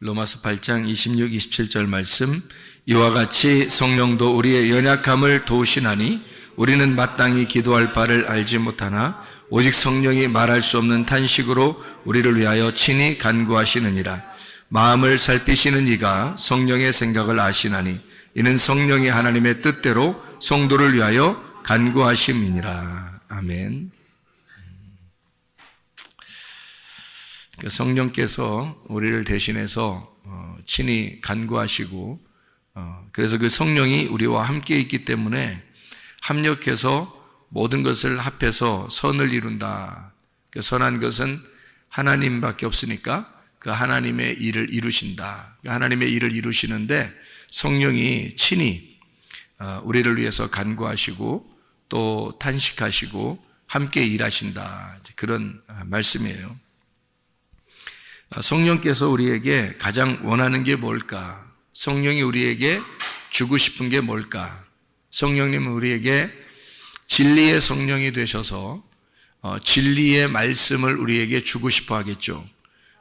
로마서 8장 26, 27절 말씀, 이와 같이 성령도 우리의 연약함을 도우시나니 우리는 마땅히 기도할 바를 알지 못하나 오직 성령이 말할 수 없는 탄식으로 우리를 위하여 친히 간구하시느니라. 마음을 살피시는 이가 성령의 생각을 아시나니 이는 성령이 하나님의 뜻대로 성도를 위하여 간구하심이니라. 아멘. 성령께서 우리를 대신해서 친히 간구하시고, 그래서 그 성령이 우리와 함께 있기 때문에 합력해서 모든 것을 합해서 선을 이룬다. 그 선한 것은 하나님밖에 없으니까 그 하나님의 일을 이루신다. 그 하나님의 일을 이루시는데 성령이 친히 우리를 위해서 간구하시고 또 탄식하시고 함께 일하신다. 그런 말씀이에요. 성령께서 우리에게 가장 원하는 게 뭘까? 성령이 우리에게 주고 싶은 게 뭘까? 성령님은 우리에게 진리의 성령이 되셔서 진리의 말씀을 우리에게 주고 싶어 하겠죠.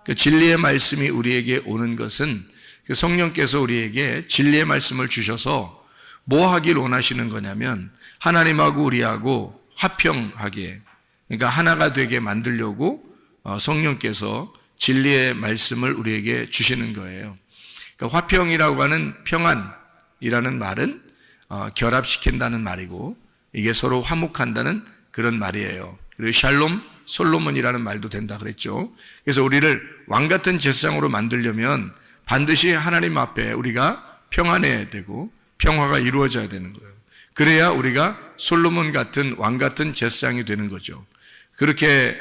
그 진리의 말씀이 우리에게 오는 것은 그 성령께서 우리에게 진리의 말씀을 주셔서 뭐 하길 원하시는 거냐면 하나님하고 우리하고 화평하게, 그러니까 하나가 되게 만들려고 성령께서 진리의 말씀을 우리에게 주시는 거예요. 그러니까 화평이라고 하는 평안이라는 말은 결합시킨다는 말이고 이게 서로 화목한다는 그런 말이에요. 그리고 샬롬, 솔로몬이라는 말도 된다 그랬죠. 그래서 우리를 왕같은 제사장으로 만들려면 반드시 하나님 앞에 우리가 평안해야 되고 평화가 이루어져야 되는 거예요. 그래야 우리가 솔로몬 같은 왕 같은 제사장이 되는 거죠. 그렇게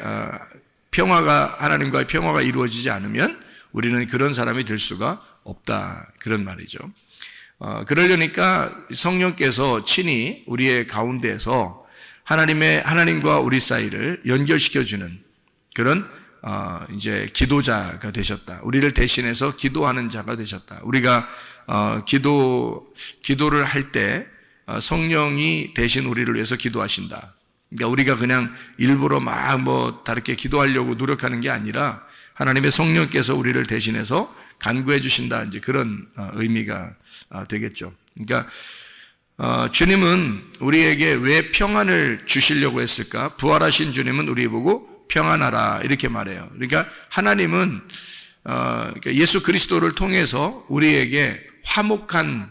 하나님과의 평화가 이루어지지 않으면 우리는 그런 사람이 될 수가 없다. 그런 말이죠. 그러려니까 성령께서 친히 우리의 가운데에서 하나님과 우리 사이를 연결시켜주는 그런 이제 기도자가 되셨다. 우리를 대신해서 기도하는 자가 되셨다. 우리가 기도를 할 때 성령이 대신 우리를 위해서 기도하신다. 그러니까 우리가 그냥 일부러 다르게 기도하려고 노력하는 게 아니라 하나님의 성령께서 우리를 대신해서 간구해 주신다. 이제 그런 의미가 되겠죠. 그러니까 주님은 우리에게 왜 평안을 주시려고 했을까? 부활하신 주님은 우리 보고 평안하라 이렇게 말해요. 그러니까 하나님은 예수 그리스도를 통해서 우리에게 화목한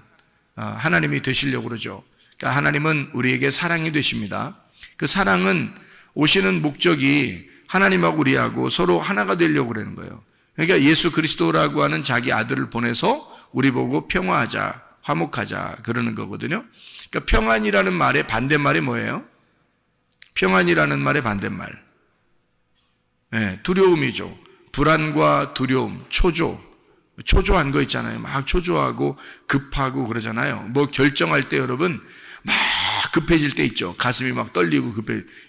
하나님이 되시려고 그러죠. 그러니까 하나님은 우리에게 사랑이 되십니다. 그 사랑은 오시는 목적이 하나님하고 우리하고 서로 하나가 되려고 그러는 거예요. 그러니까 예수 그리스도라고 하는 자기 아들을 보내서 우리 보고 평화하자, 화목하자 그러는 거거든요. 그러니까 평안이라는 말의 반대말이 뭐예요? 평안이라는 말의 반대말. 네, 두려움이죠. 불안과 두려움, 초조한 거 있잖아요. 막 초조하고 급하고 그러잖아요. 뭐 결정할 때 여러분 막 급해질 때 있죠. 가슴이 막 떨리고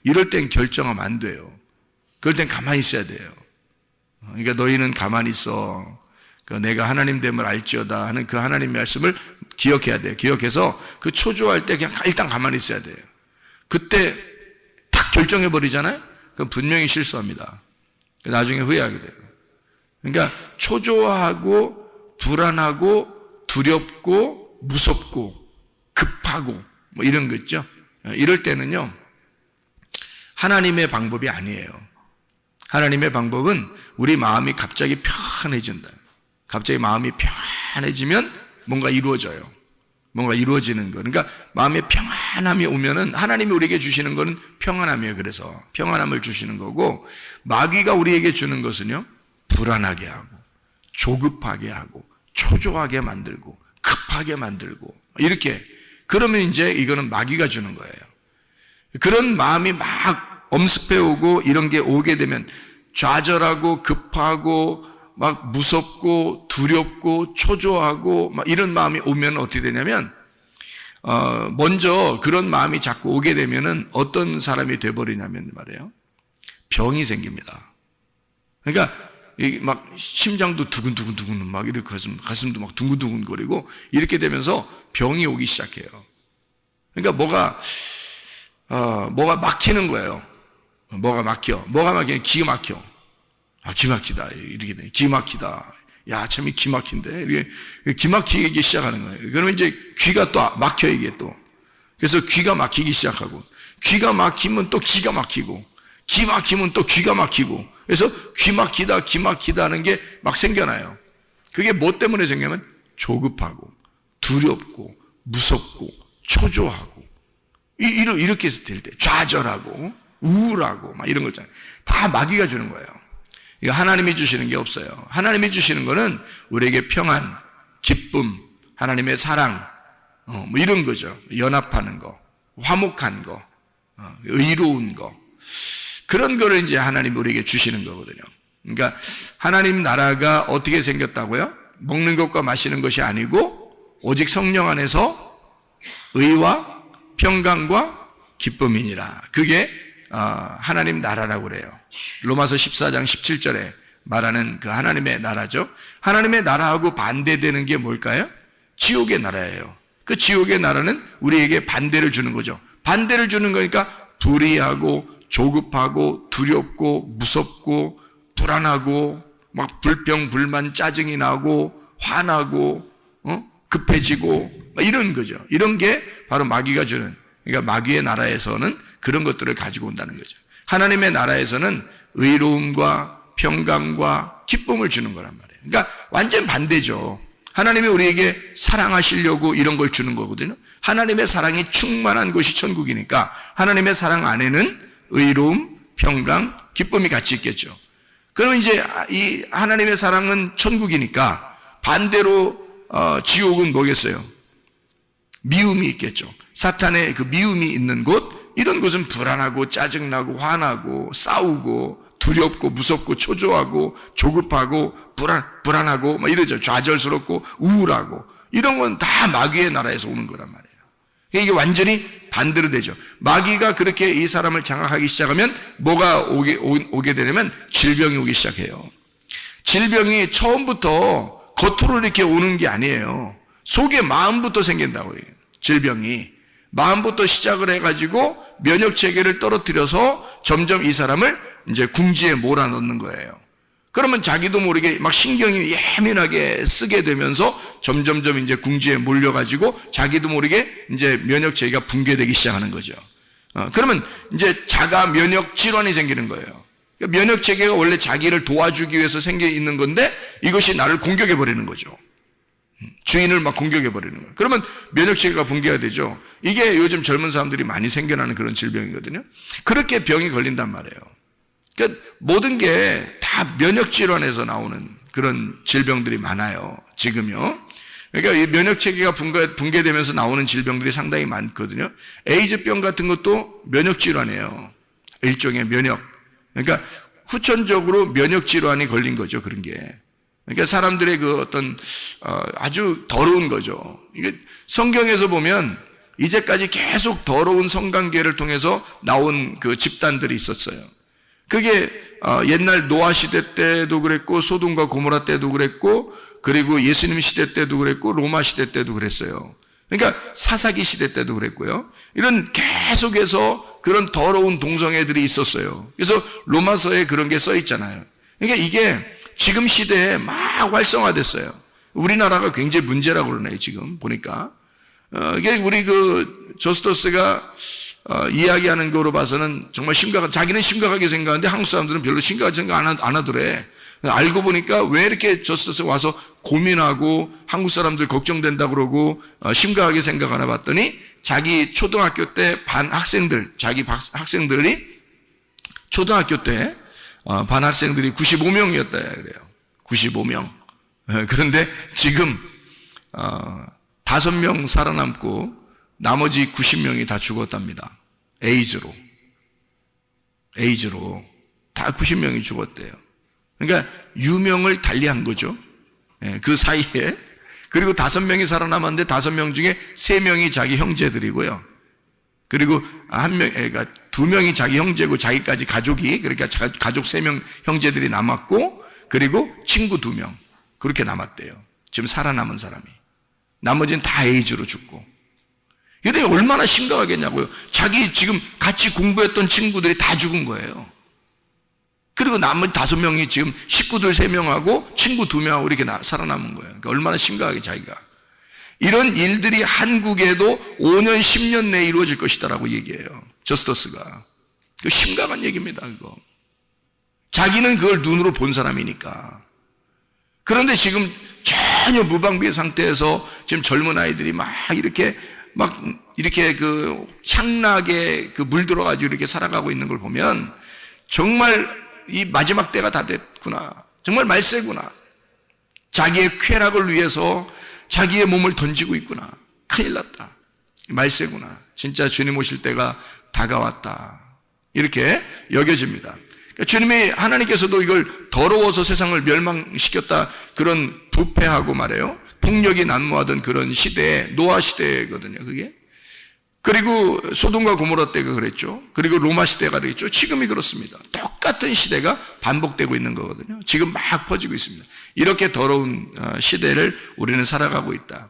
이럴 땐 결정하면 안 돼요. 그럴 땐 가만히 있어야 돼요. 그러니까 너희는 가만히 있어. 내가 하나님 됨을 알지어다 하는 그 하나님 말씀을 기억해야 돼요. 기억해서 그 초조할 때 그냥 일단 가만히 있어야 돼요. 그때 딱 결정해 버리잖아요. 그럼 분명히 실수합니다. 나중에 후회하게 돼요. 그러니까 초조하고 불안하고 두렵고 무섭고 급하고 뭐 이런 거 있죠. 이럴 때는요 하나님의 방법이 아니에요. 하나님의 방법은 우리 마음이 갑자기 편해진다. 갑자기 마음이 편해지면 뭔가 이루어져요. 뭔가 이루어지는 거. 그러니까 마음에 평안함이 오면은 하나님이 우리에게 주시는 거는 평안함이에요. 그래서 평안함을 주시는 거고, 마귀가 우리에게 주는 것은요 불안하게 하고 조급하게 하고 초조하게 만들고 급하게 만들고 이렇게. 그러면 이제 이거는 마귀가 주는 거예요. 그런 마음이 막 엄습해 오고 이런 게 오게 되면 좌절하고 급하고 막 무섭고 두렵고 초조하고 막 이런 마음이 오면 어떻게 되냐면 먼저 그런 마음이 자꾸 오게 되면은 어떤 사람이 돼버리냐면 말이에요. 병이 생깁니다. 그러니까 막 심장도 두근두근두근 막 이렇게 가슴도 막 둥근둥근거리고 이렇게 되면서 병이 오기 시작해요. 그러니까 뭐가 막히는 거예요. 뭐가 막히면 기가 막혀. 아, 기막히다. 이렇게 돼. 기막히다. 야, 참 기막힌데. 이게 기막히기 시작하는 거예요. 그러면 이제 귀가 또 막혀, 이게 또. 그래서 귀가 막히기 시작하고, 귀가 막히면 또 기가 막히고, 기 막히면 또 귀가 막히고, 그래서 귀 막히다 하는 게 막 생겨나요. 그게 뭐 때문에 생기냐면 조급하고, 두렵고, 무섭고, 초조하고, 이렇게 될 때, 좌절하고, 우울하고, 막 이런 거 있잖아요. 다 마귀가 주는 거예요. 이거 하나님이 주시는 게 없어요. 하나님이 주시는 거는 우리에게 평안, 기쁨, 하나님의 사랑, 뭐 이런 거죠. 연합하는 거, 화목한 거, 의로운 거. 그런 거를 이제 하나님이 우리에게 주시는 거거든요. 그러니까 하나님 나라가 어떻게 생겼다고요? 먹는 것과 마시는 것이 아니고 오직 성령 안에서 의와 평강과 기쁨이니라. 그게 하나님 나라라고 그래요. 로마서 14장 17절에 말하는 그 하나님의 나라죠. 하나님의 나라하고 반대되는 게 뭘까요? 지옥의 나라예요. 그 지옥의 나라는 우리에게 반대를 주는 거죠. 반대를 주는 거니까 불의하고 조급하고 두렵고 무섭고 불안하고 막 불평 불만 짜증이 나고 화나고 급해지고 이런 거죠. 이런 게 바로 마귀가 주는, 그러니까 마귀의 나라에서는 그런 것들을 가지고 온다는 거죠. 하나님의 나라에서는 의로움과 평강과 기쁨을 주는 거란 말이에요. 그러니까 완전 반대죠. 하나님이 우리에게 사랑하시려고 이런 걸 주는 거거든요. 하나님의 사랑이 충만한 곳이 천국이니까 하나님의 사랑 안에는 의로움, 평강, 기쁨이 같이 있겠죠. 그럼 이제 이 하나님의 사랑은 천국이니까 반대로 지옥은 뭐겠어요? 미움이 있겠죠. 사탄의 그 미움이 있는 곳, 이런 곳은 불안하고 짜증나고 화나고 싸우고 두렵고 무섭고 초조하고 조급하고 불안하고 막 이러죠. 좌절스럽고 우울하고 이런 건 다 마귀의 나라에서 오는 거란 말이에요. 이게 완전히 반대로 되죠. 마귀가 그렇게 이 사람을 장악하기 시작하면 뭐가 오게 되냐면 질병이 오기 시작해요. 질병이 처음부터 겉으로 이렇게 오는 게 아니에요. 속에 마음부터 생긴다고 해요. 질병이 마음부터 시작을 해가지고 면역 체계를 떨어뜨려서 점점 이 사람을 이제 궁지에 몰아넣는 거예요. 그러면 자기도 모르게 막 신경이 예민하게 쓰게 되면서 점점점 이제 궁지에 몰려가지고 자기도 모르게 이제 면역 체계가 붕괴되기 시작하는 거죠. 그러면 이제 자가 면역 질환이 생기는 거예요. 그러니까 면역 체계가 원래 자기를 도와주기 위해서 생겨 있는 건데 이것이 나를 공격해 버리는 거죠. 주인을 막 공격해 버리는 거예요. 그러면 면역 체계가 붕괴가 되죠. 이게 요즘 젊은 사람들이 많이 생겨나는 그런 질병이거든요. 그렇게 병이 걸린단 말이에요. 그러니까 모든 게 다 면역 질환에서 나오는 그런 질병들이 많아요. 지금요. 그러니까 이 면역 체계가 붕괴되면서 나오는 질병들이 상당히 많거든요. 에이즈병 같은 것도 면역 질환이에요. 일종의 면역. 그러니까 후천적으로 면역 질환이 걸린 거죠. 그런 게. 그러니까 사람들의 그 어떤 아주 더러운 거죠. 이게 성경에서 보면 이제까지 계속 더러운 성관계를 통해서 나온 그 집단들이 있었어요. 그게 옛날 노아 시대 때도 그랬고 소돔과 고모라 때도 그랬고 그리고 예수님 시대 때도 그랬고 로마 시대 때도 그랬어요. 그러니까 사사기 시대 때도 그랬고요. 이런 계속해서 그런 더러운 동성애들이 있었어요. 그래서 로마서에 그런 게 써 있잖아요. 그러니까 이게 지금 시대에 막 활성화됐어요. 우리나라가 굉장히 문제라고 그러네요. 지금 보니까 이게 우리 그 저스토스가 이야기하는 거로 봐서는 정말 자기는 심각하게 생각하는데 한국 사람들은 별로 심각하게 생각 안 하더래. 알고 보니까 왜 이렇게 저스토스 와서 고민하고 한국 사람들 걱정된다 그러고 심각하게 생각하나 봤더니 자기 초등학교 때 반 학생들, 자기 학생들이 초등학교 때 반 학생들이 95명이었다 그래요. 95명. 그런데 지금 5명 살아남고 나머지 90명이 다 죽었답니다. 에이즈로 다 90명이 죽었대요. 그러니까 유명을 달리한 거죠. 그 사이에. 그리고 5명이 살아남았는데 5명 중에 3명이 자기 형제들이고요. 그리고 그러니까 2명이 자기 형제고 자기까지 가족이, 그러니까 가족 3명 형제들이 남았고 그리고 친구 2명 그렇게 남았대요. 지금 살아남은 사람이. 나머지는 다 에이즈로 죽고. 이게 얼마나 심각하겠냐고요. 자기 지금 같이 공부했던 친구들이 다 죽은 거예요. 그리고 나머지 5명이 지금 식구들 3명하고 친구 2명하고 이렇게 살아남은 거예요. 그러니까 얼마나 심각하게 자기가. 이런 일들이 한국에도 5년, 10년 내에 이루어질 것이다라고 얘기해요. 저스터스가. 그 심각한 얘기입니다, 그거. 자기는 그걸 눈으로 본 사람이니까. 그런데 지금 전혀 무방비의 상태에서 지금 젊은 아이들이 막 이렇게 그 향락에 그 물들어가지고 이렇게 살아가고 있는 걸 보면 정말 이 마지막 때가 다 됐구나. 정말 말세구나. 자기의 쾌락을 위해서 자기의 몸을 던지고 있구나. 큰일 났다. 말세구나. 진짜 주님 오실 때가 다가왔다. 이렇게 여겨집니다. 주님이 하나님께서도 이걸 더러워서 세상을 멸망시켰다. 그런 부패하고 말해요. 폭력이 난무하던 그런 시대에 노아 시대거든요. 그게. 그리고 소돔과 고모라 때가 그랬죠. 그리고 로마 시대가 그랬죠. 지금이 그렇습니다. 똑같은 시대가 반복되고 있는 거거든요. 지금 막 퍼지고 있습니다. 이렇게 더러운 시대를 우리는 살아가고 있다.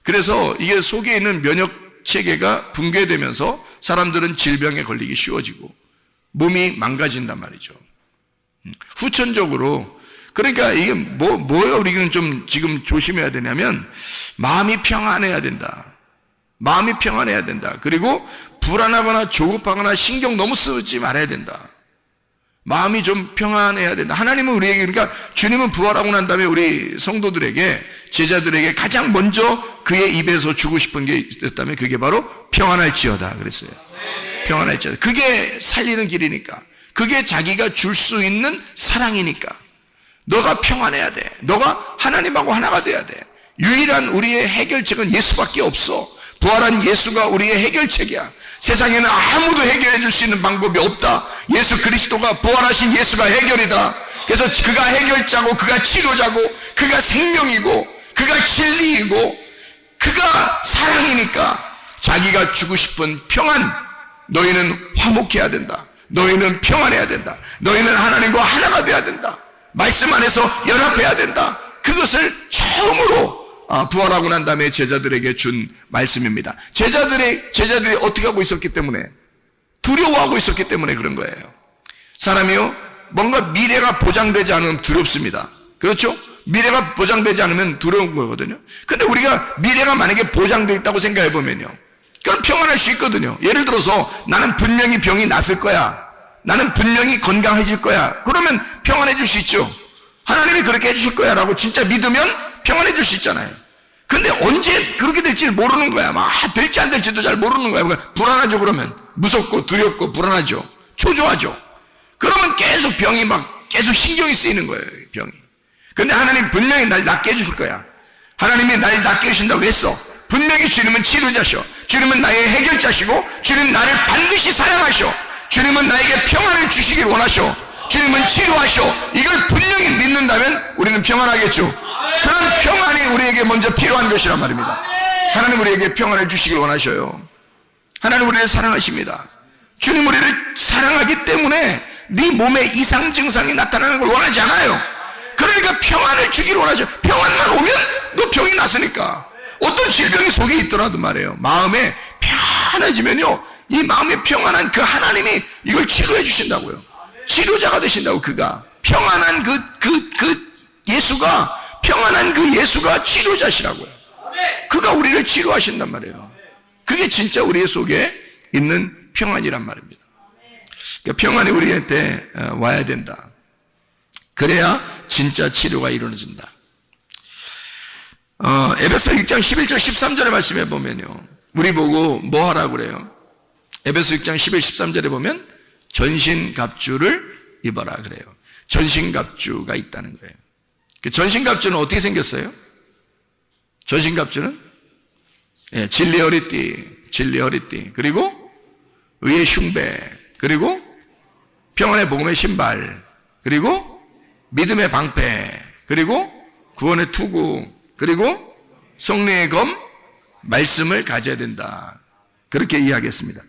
그래서 이게 속에 있는 면역 체계가 붕괴되면서 사람들은 질병에 걸리기 쉬워지고 몸이 망가진단 말이죠. 후천적으로. 그러니까 이게 뭐가 우리는 좀 지금 조심해야 되냐면 마음이 평안해야 된다. 마음이 평안해야 된다. 그리고 불안하거나 조급하거나 신경 너무 쓰지 말아야 된다. 마음이 좀 평안해야 된다. 하나님은 우리에게, 그러니까 주님은 부활하고 난 다음에 우리 성도들에게, 제자들에게 가장 먼저 그의 입에서 주고 싶은 게 있었다면 그게 바로 평안할지어다 그랬어요. 평안할지어다. 그게 살리는 길이니까. 그게 자기가 줄 수 있는 사랑이니까. 너가 평안해야 돼. 너가 하나님하고 하나가 돼야 돼. 유일한 우리의 해결책은 예수밖에 없어. 부활한 예수가 우리의 해결책이야. 세상에는 아무도 해결해 줄 수 있는 방법이 없다. 예수 그리스도가, 부활하신 예수가 해결이다. 그래서 그가 해결자고, 그가 치료자고, 그가 생명이고, 그가 진리이고, 그가 사랑이니까 자기가 주고 싶은 평안, 너희는 화목해야 된다. 너희는 평안해야 된다. 너희는 하나님과 하나가 돼야 된다. 말씀 안에서 연합해야 된다. 그것을 처음으로 부활하고 난 다음에 제자들에게 준 말씀입니다. 제자들이 어떻게 하고 있었기 때문에, 두려워하고 있었기 때문에 그런 거예요. 사람이요, 뭔가 미래가 보장되지 않으면 두렵습니다. 그렇죠? 미래가 보장되지 않으면 두려운 거거든요. 근데 우리가 미래가 만약에 보장되어 있다고 생각해 보면요, 그럼 평안할 수 있거든요. 예를 들어서 나는 분명히 병이 났을 거야. 나는 분명히 건강해질 거야. 그러면 평안해질 수 있죠. 하나님이 그렇게 해주실 거야 라고 진짜 믿으면 평안해질 수 있잖아요. 근데 언제 그렇게 될지 모르는 거야. 될지 안 될지도 잘 모르는 거야. 불안하죠. 그러면 무섭고 두렵고 불안하죠. 초조하죠. 그러면 계속 병이 계속 신경이 쓰이는 거예요. 병이. 근데 하나님 분명히 날 낫게 해주실 거야. 하나님이 날 낫게 해주신다고 했어. 분명히 주님은 치료자셔. 주님은 나의 해결자시고, 주님은 나를 반드시 사랑하셔. 주님은 나에게 평안을 주시길 원하셔. 주님은 치료하셔. 이걸 분명히 믿는다면 우리는 평안하겠죠. 그런 평안이 우리에게 먼저 필요한 것이란 말입니다. 하나님 우리에게 평안을 주시길 원하셔요. 하나님 우리를 사랑하십니다. 주님 우리를 사랑하기 때문에 네 몸에 이상 증상이 나타나는 걸 원하지 않아요. 그러니까 평안을 주기를 원하죠. 평안만 오면 너 병이 났으니까. 어떤 질병이 속에 있더라도 말이에요. 마음에 편해지면요, 이 마음에 평안한 그 하나님이 이걸 치료해 주신다고요. 치료자가 되신다고. 그가 평안한 예수가, 평안한 그 예수가 치료자시라고요. 그가 우리를 치료하신단 말이에요. 그게 진짜 우리 속에 있는 평안이란 말입니다. 그러니까 평안이 우리한테 와야 된다. 그래야 진짜 치료가 이루어진다. 에베소 6장 11절 13절의 말씀에 보면요, 우리 보고 뭐 하라고 그래요? 에베소 6장 11, 13절에 보면 전신갑주를 입어라 그래요. 전신갑주가 있다는 거예요. 그 전신갑주는 어떻게 생겼어요? 전신갑주는 진리 허리띠, 그리고 의의 흉배, 그리고 평안의 복음의 신발, 그리고 믿음의 방패, 그리고 구원의 투구, 그리고 성령의 검, 말씀을 가져야 된다. 그렇게 이야기했습니다.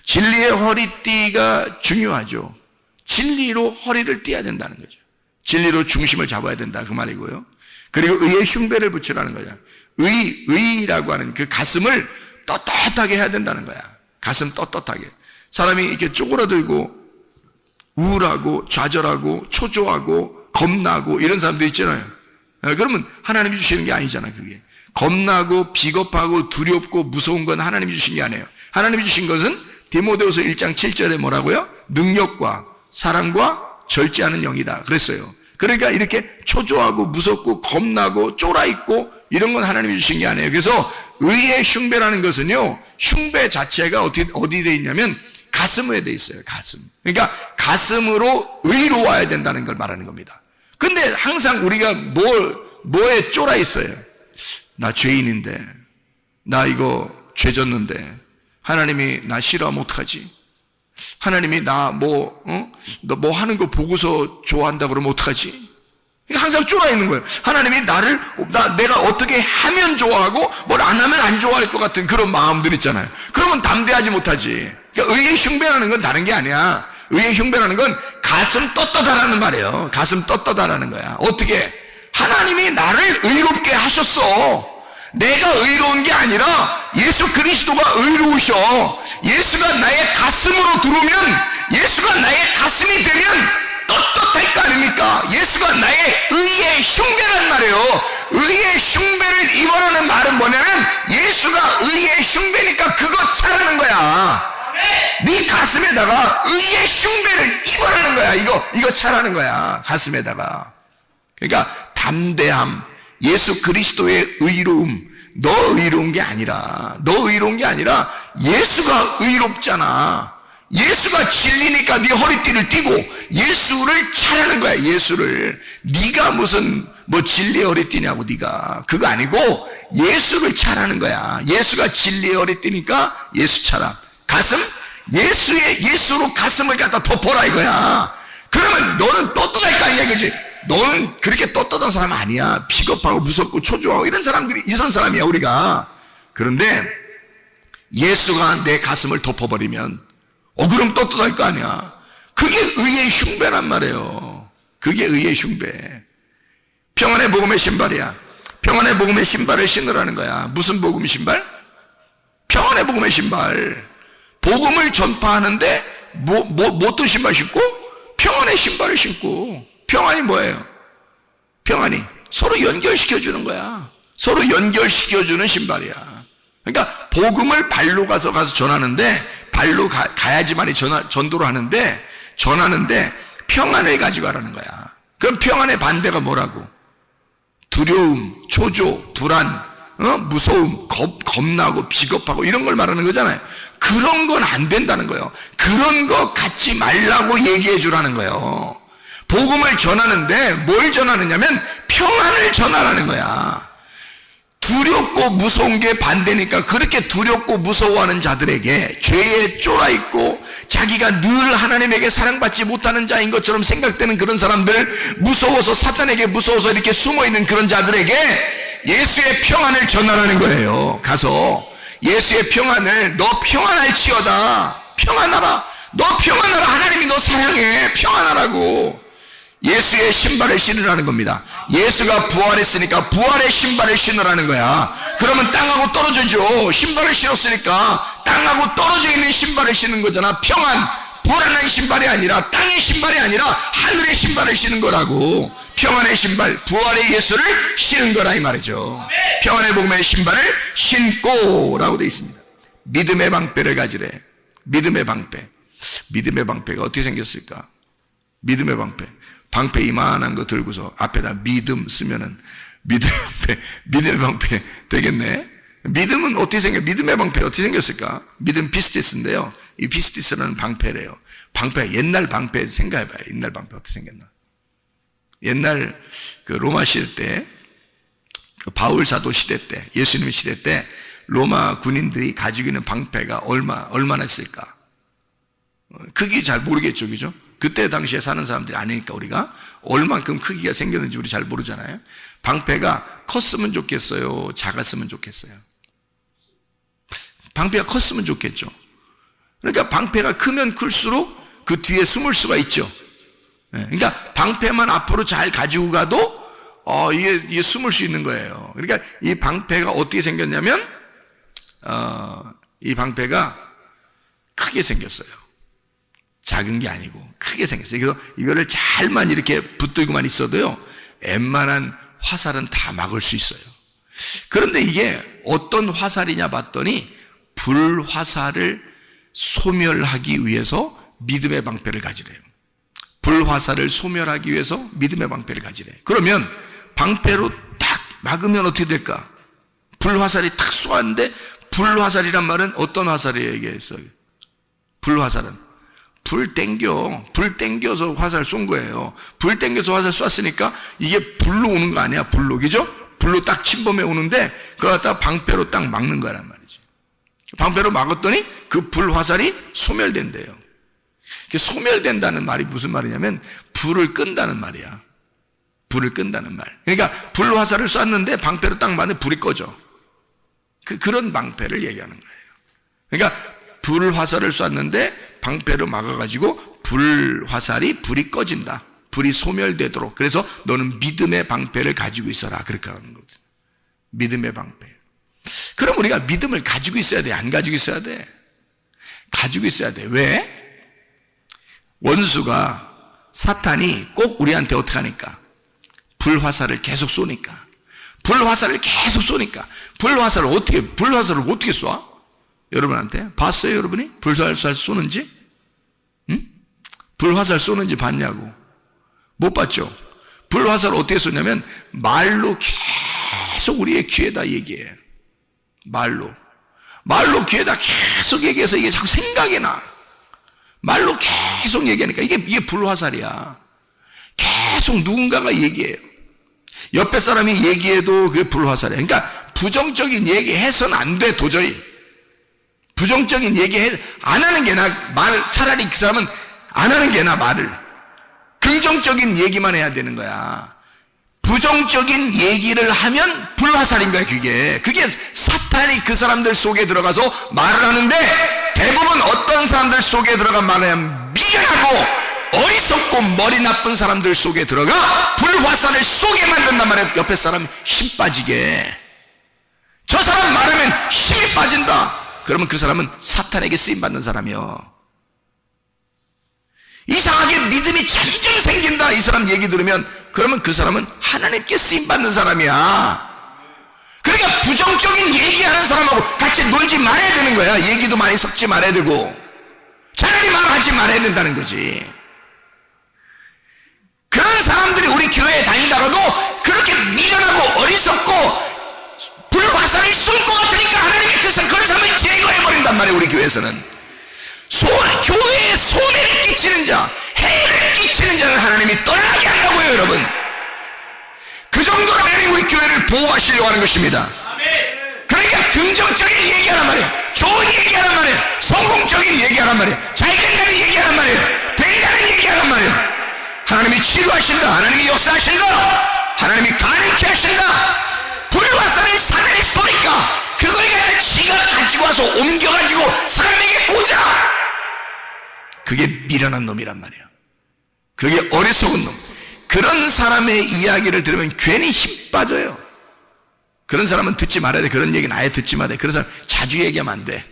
진리의 허리띠가 중요하죠. 진리로 허리를 띠어야 된다는 거죠. 진리로 중심을 잡아야 된다 그 말이고요. 그리고 의의 흉배를 붙이라는 거죠. 의라고 하는 그 가슴을 떳떳하게 해야 된다는 거야. 가슴 떳떳하게. 사람이 이렇게 쪼그라들고 우울하고 좌절하고 초조하고 겁나고 이런 사람도 있잖아요. 그러면 하나님이 주시는 게 아니잖아. 그게 겁나고 비겁하고 두렵고 무서운 건 하나님이 주신 게 아니에요. 하나님이 주신 것은 디모데후서 1장 7절에 뭐라고요? 능력과 사랑과 절제하는 영이다 그랬어요. 그러니까 이렇게 초조하고 무섭고 겁나고 쫄아있고 이런 건 하나님이 주신 게 아니에요. 그래서 의의 흉배라는 것은요, 흉배 자체가 어디 돼 있냐면 가슴에 돼 있어요. 가슴. 그러니까 가슴으로 의로워야 된다는 걸 말하는 겁니다. 근데 항상 우리가 뭐에 쫄아 있어요? 나 죄인인데, 나 이거 죄 졌는데 하나님이 나 싫어하면 어떡하지? 하나님이 나 너 뭐 하는 거 보고서 좋아한다 그러면 어떡하지? 항상 쫄아 있는 거예요. 하나님이 내가 어떻게 하면 좋아하고 뭘 안 하면 안 좋아할 것 같은 그런 마음들 있잖아요. 그러면 담대하지 못하지. 그러니까 의의 흉배라는 건 다른 게 아니야. 의의 흉배라는 건 가슴 떳떳하라는 말이에요. 가슴 떳떳하라는 거야. 어떻게? 하나님이 나를 의롭게 하셨어. 내가 의로운 게 아니라 예수 그리스도가 의로우셔. 예수가 나의 가슴으로 들어오면, 예수가 나의 가슴이 되면 떳떳할 거 아닙니까? 예수가 나의 의의 흉배란 말이에요. 의의 흉배를 입어라는 말은 뭐냐면 예수가 의의 흉배니까 그거 차라는 거야. 네 가슴에다가 의의 흉배를 입어라는 거야. 이거 차라는 거야. 가슴에다가. 그러니까 담대함, 예수 그리스도의 의로움. 너 의로운 게 아니라 예수가 의롭잖아. 예수가 진리니까 네 허리띠를 띠고 예수를 차라는 거야. 예수를. 네가 무슨 진리의 허리띠냐고. 네가 그거 아니고 예수를 차라는 거야. 예수가 진리의 허리띠니까 예수 차라. 가슴? 예수로 가슴을 갖다 덮어라 이거야. 그러면 너는 떳떳할 거 아니야 이거지. 너는 그렇게 떳떳한 사람 아니야. 비겁하고 무섭고 초조하고 이런 사람이야 우리가. 그런데 예수가 내 가슴을 덮어버리면 그럼 떳떳할 거 아니야. 그게 의의 흉배란 말이에요. 그게 의의 흉배. 평안의 복음의 신발이야. 평안의 복음의 신발을 신으라는 거야. 무슨 복음 신발? 평안의 복음의 신발. 복음을 전파하는데 어떤 신발 신고? 평안의 신발을 신고. 평안이 뭐예요? 평안이 서로 연결시켜주는 거야. 서로 연결시켜주는 신발이야. 그러니까 복음을 발로 가서 전하는데, 발로 가야지만이 전도를 전하는데 평안을 가지고 가라는 거야. 그럼 평안의 반대가 뭐라고? 두려움, 초조, 불안, 무서움, 겁나고 비겁하고 이런 걸 말하는 거잖아요. 그런 건 안 된다는 거예요. 그런 거 갖지 말라고 얘기해 주라는 거예요. 복음을 전하는데 뭘 전하느냐면 평안을 전하라는 거야. 두렵고 무서운 게 반대니까 그렇게 두렵고 무서워하는 자들에게, 죄에 쫄아있고 자기가 늘 하나님에게 사랑받지 못하는 자인 것처럼 생각되는 그런 사람들, 무서워서 사탄에게 무서워서 이렇게 숨어있는 그런 자들에게 예수의 평안을 전하라는 거예요. 가서 예수의 평안을, 너 평안할지어다, 평안하라, 너 평안하라, 하나님이 너 사랑해, 평안하라고. 예수의 신발을 신으라는 겁니다. 예수가 부활했으니까 부활의 신발을 신으라는 거야. 그러면 땅하고 떨어져죠. 신발을 신었으니까 땅하고 떨어져 있는 신발을 신는 거잖아. 평안, 불안한 신발이 아니라, 땅의 신발이 아니라 하늘의 신발을 신은 거라고. 평안의 신발, 부활의 예수를 신은 거라 이 말이죠. 평안의 복음의 신발을 신고 라고 되어 있습니다. 믿음의 방패를 가지래. 믿음의 방패. 믿음의 방패가 어떻게 생겼을까? 믿음의 방패 이만한 거 들고서 앞에다 믿음 쓰면은 믿음의 방패 되겠네. 믿음은 어떻게 믿음의 방패 어떻게 생겼을까? 믿음 피스티스인데요. 이 피스티스라는 방패래요. 방패, 옛날 방패 생각해봐요. 옛날 방패 어떻게 생겼나? 옛날 그 로마 시대 때, 그 바울 사도 시대 때, 예수님 시대 때 로마 군인들이 가지고 있는 방패가 얼마나 있을까? 크기 잘 모르겠죠, 그죠? 그때 당시에 사는 사람들이 아니니까 우리가 얼만큼 크기가 생겼는지 우리 잘 모르잖아요. 방패가 컸으면 좋겠어요? 작았으면 좋겠어요? 방패가 컸으면 좋겠죠. 그러니까 방패가 크면 클수록 그 뒤에 숨을 수가 있죠. 그러니까 방패만 앞으로 잘 가지고 가도 이게 숨을 수 있는 거예요. 그러니까 이 방패가 어떻게 생겼냐면 이 방패가 크게 생겼어요. 작은 게 아니고 크게 생겼어요. 그래서 이거를 잘만 이렇게 붙들고만 있어도요, 웬만한 화살은 다 막을 수 있어요. 그런데 이게 어떤 화살이냐 봤더니 불화살을 소멸하기 위해서 믿음의 방패를 가지래요. 불화살을 소멸하기 위해서 믿음의 방패를 가지래. 그러면 방패로 딱 막으면 어떻게 될까? 불화살이 탁 쏘았는데, 불화살이란 말은 어떤 화살이에요? 이게 불화살은 불 땡겨서 화살 쏜 거예요. 불 땡겨서 화살 쐈으니까 이게 불로 오는 거 아니야? 불로, 그죠? 불로 딱 침범해 오는데 그걸 갖다가 방패로 딱 막는 거란 말이지. 방패로 막았더니 그 불화살이 소멸된대요. 소멸된다는 말이 무슨 말이냐면 불을 끈다는 말이야. 불을 끈다는 말. 그러니까 불화살을 쐈는데 방패로 딱 맞는데 불이 꺼져. 그런 방패를 얘기하는 거예요. 그러니까 불화살을 쐈는데 방패로 막아가지고 불이 꺼진다. 불이 소멸되도록. 그래서 너는 믿음의 방패를 가지고 있어라. 그렇게 하는 거거든. 믿음의 방패. 그럼 우리가 믿음을 가지고 있어야 돼? 안 가지고 있어야 돼? 가지고 있어야 돼. 왜? 원수가, 사탄이 꼭 우리한테 어떻게 하니까? 불화살을 계속 쏘니까. 불화살을 불화살을 어떻게 쏴? 여러분한테 봤어요? 여러분이 불화살 쏘는지? 응? 불화살 쏘는지 봤냐고? 못 봤죠? 불화살을 어떻게 쏘냐면 말로 계속 우리의 귀에다 얘기해. 말로 귀에다 계속 얘기해서 이게 자꾸 생각이 나. 말로 계속 얘기하니까 이게 불화살이야. 계속 누군가가 얘기해요. 옆에 사람이 얘기해도 그게 불화살이야. 그러니까 부정적인 얘기 해서는 안 돼. 도저히 부정적인 얘기 안 하는 게 나. 차라리 그 사람은 안 하는 게 나. 말을 긍정적인 얘기만 해야 되는 거야. 부정적인 얘기를 하면 불화살인 거야. 그게 사탄이 그 사람들 속에 들어가서 말을 하는데, 대부분 어떤 사람들 속에 들어가 말을 하면 미련하고 어리석고 머리 나쁜 사람들 속에 들어가 불화살을 쏘게 만든단 말이야. 옆에 사람 힘 빠지게. 저 사람 말하면 힘이 빠진다. 그러면 그 사람은 사탄에게 쓰임받는 사람이요. 이상하게 믿음이 점점 생긴다. 이 사람 얘기 들으면, 그러면 그 사람은 하나님께 쓰임받는 사람이야. 그러니까 부정적인 얘기하는 사람하고 같이 놀지 말아야 되는 거야. 얘기도 많이 섞지 말아야 되고 차라리 말하지 말아야 된다는 거지. 그런 사람들이 우리 교회에 다니다가도 그렇게 미련하고 어리석고 불화살을 쏠 것 같으니까 하나님이 그런 사람을 제거해버린단 말이에요. 우리 교회에서는 교회에 손해를 끼치는 자, 해를 끼치는 자는 하나님이 떠나게 한다고요. 여러분, 그 정도로 하나님 우리 교회를 보호하시려고 하는 것입니다. 그러니까 긍정적인 얘기하란 말이에요. 좋은 얘기하란 말이에요. 성공적인 얘기하란 말이에요. 잘 된다는 얘기하란 말이에요. 된다는 얘기하란 말이에요. 하나님이 치료하신다. 하나님이 역사하신다. 하나님이 가능케 하신다. 불화살을 사단이 쏘니까 그걸 갖다 지가 가지고 와서 옮겨가지고 사람에게 꽂아. 그게 미련한 놈이란 말이에요. 그게 어리석은 놈. 그런 사람의 이야기를 들으면 괜히 힘 빠져요. 그런 사람은 듣지 말아야 돼. 그런 얘기는 아예 듣지 말아야 돼. 그런 사람 자주 얘기하면 안 돼.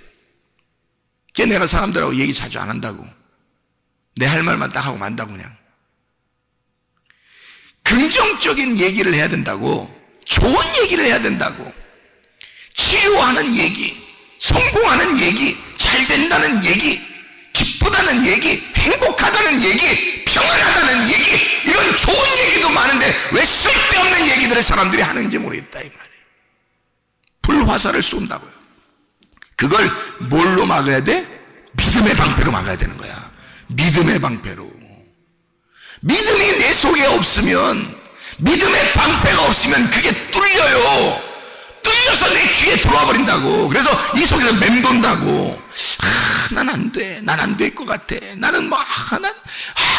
걔 내가 사람들하고 얘기 자주 안 한다고. 내 할 말만 딱 하고 만다고. 그냥 긍정적인 얘기를 해야 된다고. 좋은 얘기를 해야 된다고. 치유하는 얘기, 성공하는 얘기, 잘 된다는 얘기, 기쁘다는 얘기, 행복하다는 얘기, 평안하다는 얘기, 이런 좋은 얘기도 많은데 왜 쓸데없는 얘기들을 사람들이 하는지 모르겠다 이 말이에요. 불화살을 쏜다고요. 그걸 뭘로 막아야 돼? 믿음의 방패로 막아야 되는 거야. 믿음의 방패로. 믿음이 내 속에 없으면, 믿음의 방패가 없으면 그게 뚫려요. 뚫려서 내 귀에 들어와 버린다고. 그래서 이 속에서 맴돈다고. 난 안 돼. 난 안 될 것 같아. 나는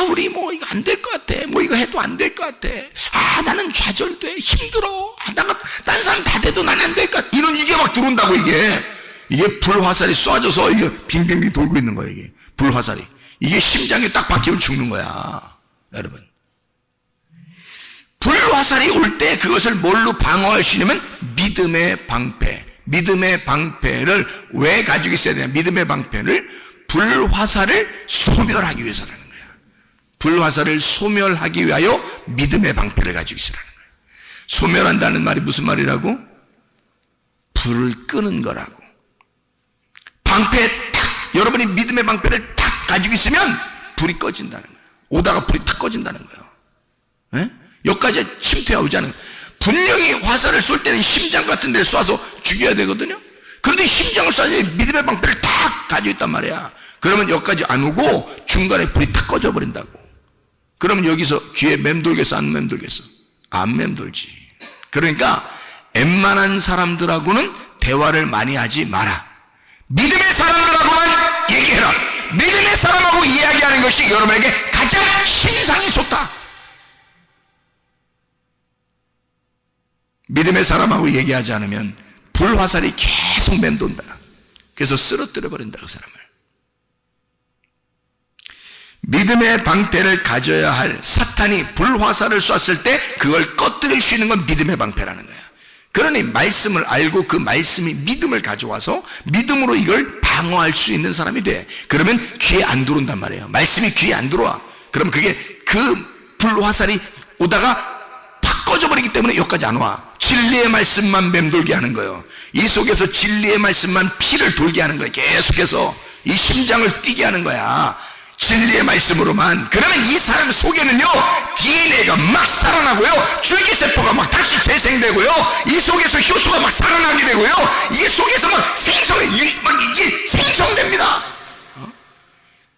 우리 이거 안 될 것 같아. 이거 해도 안 될 것 같아. 나는 좌절돼. 힘들어. 딴 사람 다 돼도 난 안 될 것 같아. 이게 막 들어온다고, 이게 불화살이 쏴져서 이게 빙빙빙 돌고 있는 거야, 이게. 불화살이. 이게 심장에 딱 박히면 죽는 거야. 여러분. 불화살이 올 때 그것을 뭘로 방어할 수 있냐면 믿음의 방패. 믿음의 방패를 왜 가지고 있어야 되냐? 믿음의 방패를 불화살을 소멸하기 위해서라는 거야. 불화살을 소멸하기 위하여 믿음의 방패를 가지고 있으라는 거야. 소멸한다는 말이 무슨 말이라고? 불을 끄는 거라고. 방패에 탁, 여러분이 믿음의 방패를 탁 가지고 있으면 불이 꺼진다는 거야. 오다가 불이 탁 꺼진다는 거야. 여기까지 침투가 오지 않은 거야. 분명히 화살을 쏠 때는 심장 같은 데 쏴서 죽여야 되거든요. 그런데 심장을 쏴야지 믿음의 방패를 탁 가지고 있단 말이야. 그러면 여기까지 안 오고 중간에 불이 탁 꺼져 버린다고. 그러면 여기서 귀에 맴돌겠어, 안 맴돌겠어? 안 맴돌지. 그러니까 웬만한 사람들하고는 대화를 많이 하지 마라. 믿음의 사람들하고만 얘기해라. 믿음의 사람하고 이야기하는 것이 여러분에게 가장 신상이 좋다. 믿음의 사람하고 얘기하지 않으면 불화살이 계속 맴돈다. 그래서 쓰러뜨려 버린다, 그 사람을. 믿음의 방패를 가져야 할 사탄이 불화살을 쐈을 때 그걸 꺼뜨릴 수 있는 건 믿음의 방패라는 거야. 그러니 말씀을 알고 그 말씀이 믿음을 가져와서 믿음으로 이걸 방어할 수 있는 사람이 돼. 그러면 귀에 안 들어온단 말이에요. 말씀이 귀에 안 들어와. 그럼 그게 그 불화살이 오다가 팍 꺼져버리기 때문에 여기까지 안 와. 진리의 말씀만 맴돌게 하는 거예요. 이 속에서 진리의 말씀만 피를 돌게 하는 거예요. 계속해서 이 심장을 뛰게 하는 거야. 진리의 말씀으로만. 그러면 이 사람 속에는요, DNA가 막 살아나고요, 줄기세포가 막 다시 재생되고요, 이 속에서 효소가 막 살아나게 되고요, 이 속에서 막 이게 생성됩니다.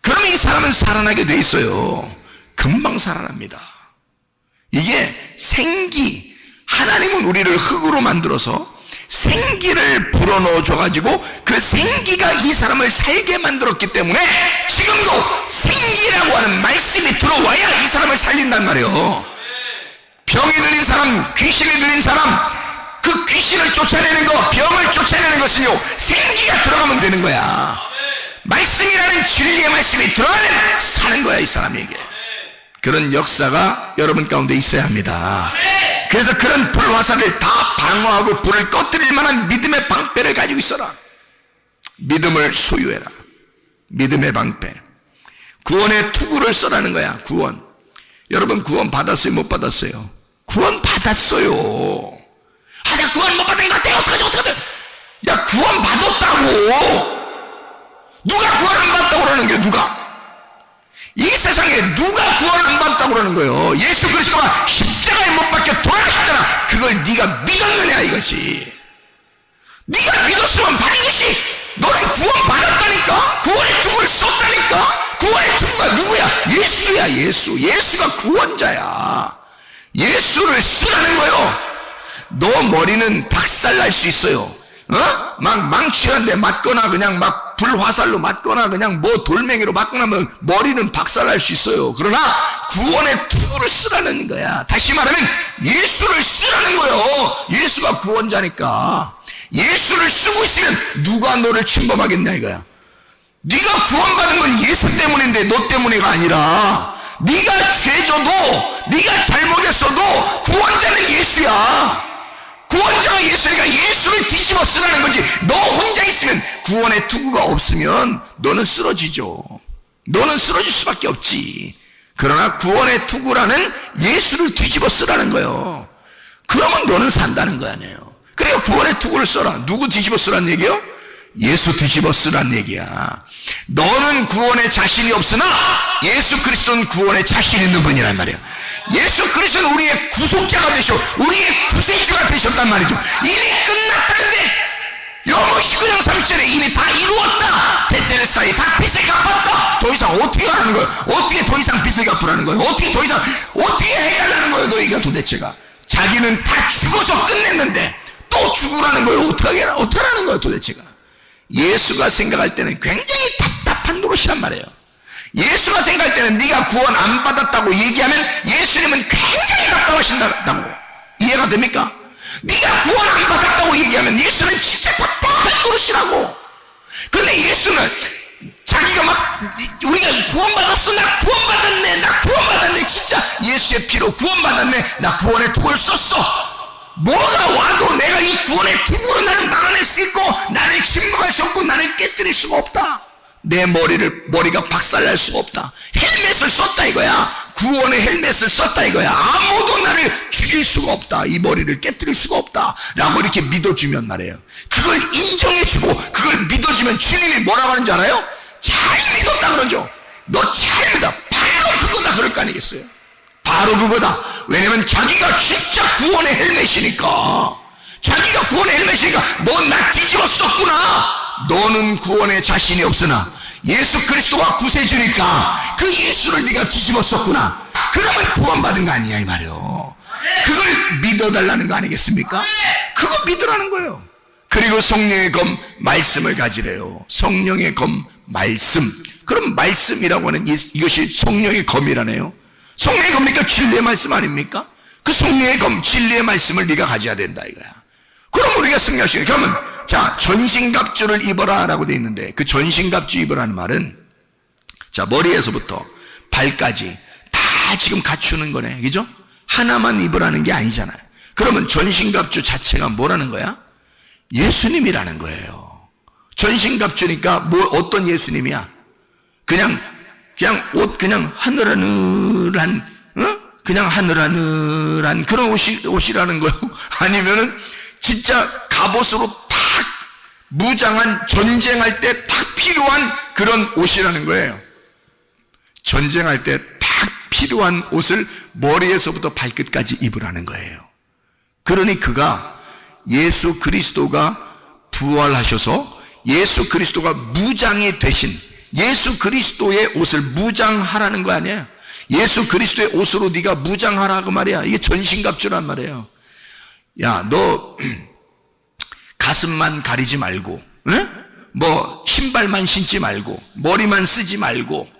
그러면 이 사람은 살아나게 돼 있어요. 금방 살아납니다. 이게 생기, 하나님은 우리를 흙으로 만들어서 생기를 불어넣어 줘가지고 그 생기가 이 사람을 살게 만들었기 때문에 지금도 생기라고 하는 말씀이 들어와야 이 사람을 살린단 말이에요. 병이 들린 사람, 귀신이 들린 사람, 그 귀신을 쫓아내는 것, 병을 쫓아내는 것은요, 생기가 들어가면 되는 거야. 말씀이라는 진리의 말씀이 들어가면 사는 거야, 이 사람에게. 그런 역사가 여러분 가운데 있어야 합니다. 그래서 그런 불화살을 다 방어하고 불을 꺼뜨릴 만한 믿음의 방패를 가지고 있어라. 믿음을 소유해라. 믿음의 방패. 구원의 투구를 써라는 거야. 구원. 여러분 구원 받았어요, 못 받았어요? 구원 받았어요. 아, 내가 구원 못 받은 것 같아. 어떡하지? 야, 구원 받았다고. 누가 구원 안 받았다고 그러는 거야, 누가? 이 세상에 누가 구원 안 받았다고 그러는 거예요? 예수 그리스도가 십자가에 못 박혀 돌아가셨잖아. 그걸 네가 믿었느냐 이거지. 네가 믿었으면 반드시 너는 구원 받았다니까. 구원의 투구를 썼다니까. 구원의 투구가 누구야? 예수야. 예수가 구원자야. 예수를 쓰라는 거예요. 너 머리는 박살날 수 있어요. 막 망치한데 맞거나 그냥 막 불화살로 맞거나 그냥 뭐 돌멩이로 맞거나 하면 머리는 박살날 수 있어요. 그러나 구원의 투구를 쓰라는 거야. 다시 말하면 예수를 쓰라는 거예요. 예수가 구원자니까. 예수를 쓰고 있으면 누가 너를 침범하겠냐 이거야. 네가 구원받은 건 예수 때문인데 너 때문에가 아니라, 네가 죄져도 네가 잘못했어도 구원자는 예수야. 구원자가 예수니까 예수를 뒤집어 쓰라는 거지. 너 혼자 있으면, 구원의 투구가 없으면 너는 쓰러지죠. 너는 쓰러질 수밖에 없지. 그러나 구원의 투구라는 예수를 뒤집어 쓰라는 거예요. 그러면 너는 산다는 거 아니에요. 그래요. 구원의 투구를 써라. 누구 뒤집어 쓰라는 얘기요? 예수 뒤집어 쓰라는 얘기야. 너는 구원에 자신이 없으나 예수 그리스도는 구원에 자신 있는 분이란 말이야. 예수 그리스도는 우리의 구속자가 되셔, 우리의 구세주가 되셨단 말이죠. 이미 끝났다는데, 영어 19장 3절에 이미 다 이루었다. 테텔레스타이 다 빚을 갚았다. 더 이상 어떻게 하라는 거예요? 어떻게 더 이상 빚을 갚으라는 거예요? 어떻게 더 이상 어떻게 해달라는 거예요? 너희가 도대체가. 자기는 다 죽어서 끝냈는데 또 죽으라는 거예요. 어떻게 하라는 거예요 도대체가. 예수가 생각할 때는 굉장히 답답한 노릇이란 말이에요. 예수가 생각할 때는 네가 구원 안 받았다고 얘기하면 예수님은 굉장히 답답하신다고. 이해가 됩니까? 네가 구원 안 받았다고 얘기하면 예수는 진짜 답답한 노릇이라고. 그런데 예수는 자기가 막, 우리가 구원받았어, 나 구원받았네, 진짜 예수의 피로 구원받았네, 나 구원의 투구를 썼어. 뭐가 와도 내가 이 구원의 투구로 나를 막아낼 수 있고 나를 침범할 수 없고 나를 깨뜨릴 수가 없다. 내 머리가 박살날 수가 없다. 헬멧을 썼다 이거야. 구원의 헬멧을 썼다 이거야. 아무도 나를 죽일 수가 없다. 이 머리를 깨뜨릴 수가 없다. 라고 이렇게 믿어주면 말이에요. 그걸 인정해주고 그걸 믿어주면 주님이 뭐라고 하는지 알아요? 잘 믿었다 그러죠. 너 잘 믿어. 바로 그거다 그럴 거 아니겠어요? 바로 그거다. 왜냐면 자기가 진짜 구원의 헬멧이니까. 자기가 구원의 헬멧이니까 너 나 뒤집어 썼구나. 너는 구원에 자신이 없으나 예수 그리스도가 구세주니까 그 예수를 네가 뒤집어 썼구나. 그러면 구원받은 거 아니냐 이 말이에요. 그걸 믿어달라는 거 아니겠습니까? 그거 믿으라는 거예요. 그리고 성령의 검 말씀을 가지래요. 성령의 검 말씀. 그럼 말씀이라고 하는 이것이 성령의 검이라네요. 성령의 검이니까 진리의 말씀 아닙니까? 그 성령의 검 진리의 말씀을 네가 가져야 된다 이거야. 그럼 우리가 승리할 수 있어요. 그러면 자, 전신갑주를 입어라 라고 되어 있는데 그 전신갑주 입으라는 말은 자, 머리에서부터 발까지 다 지금 갖추는 거네. 그죠? 하나만 입으라는 게 아니잖아요. 그러면 전신갑주 자체가 뭐라는 거야? 예수님이라는 거예요. 전신갑주니까 어떤 예수님이야? 그냥 옷 그냥 하늘하늘한 그냥 하늘하늘한 그런 옷이라는 거요? 아니면은 진짜 갑옷으로 탁 무장한 전쟁할 때 탁 필요한 그런 옷이라는 거예요. 전쟁할 때 탁 필요한 옷을 머리에서부터 발끝까지 입으라는 거예요. 그러니 그가 예수 그리스도가 부활하셔서 예수 그리스도가 무장이 되신 예수 그리스도의 옷을 무장하라는 거 아니에요. 예수 그리스도의 옷으로 네가 무장하라 그 말이야. 이게 전신갑주란 말이에요. 야, 너 가슴만 가리지 말고, 뭐 신발만 신지 말고, 머리만 쓰지 말고,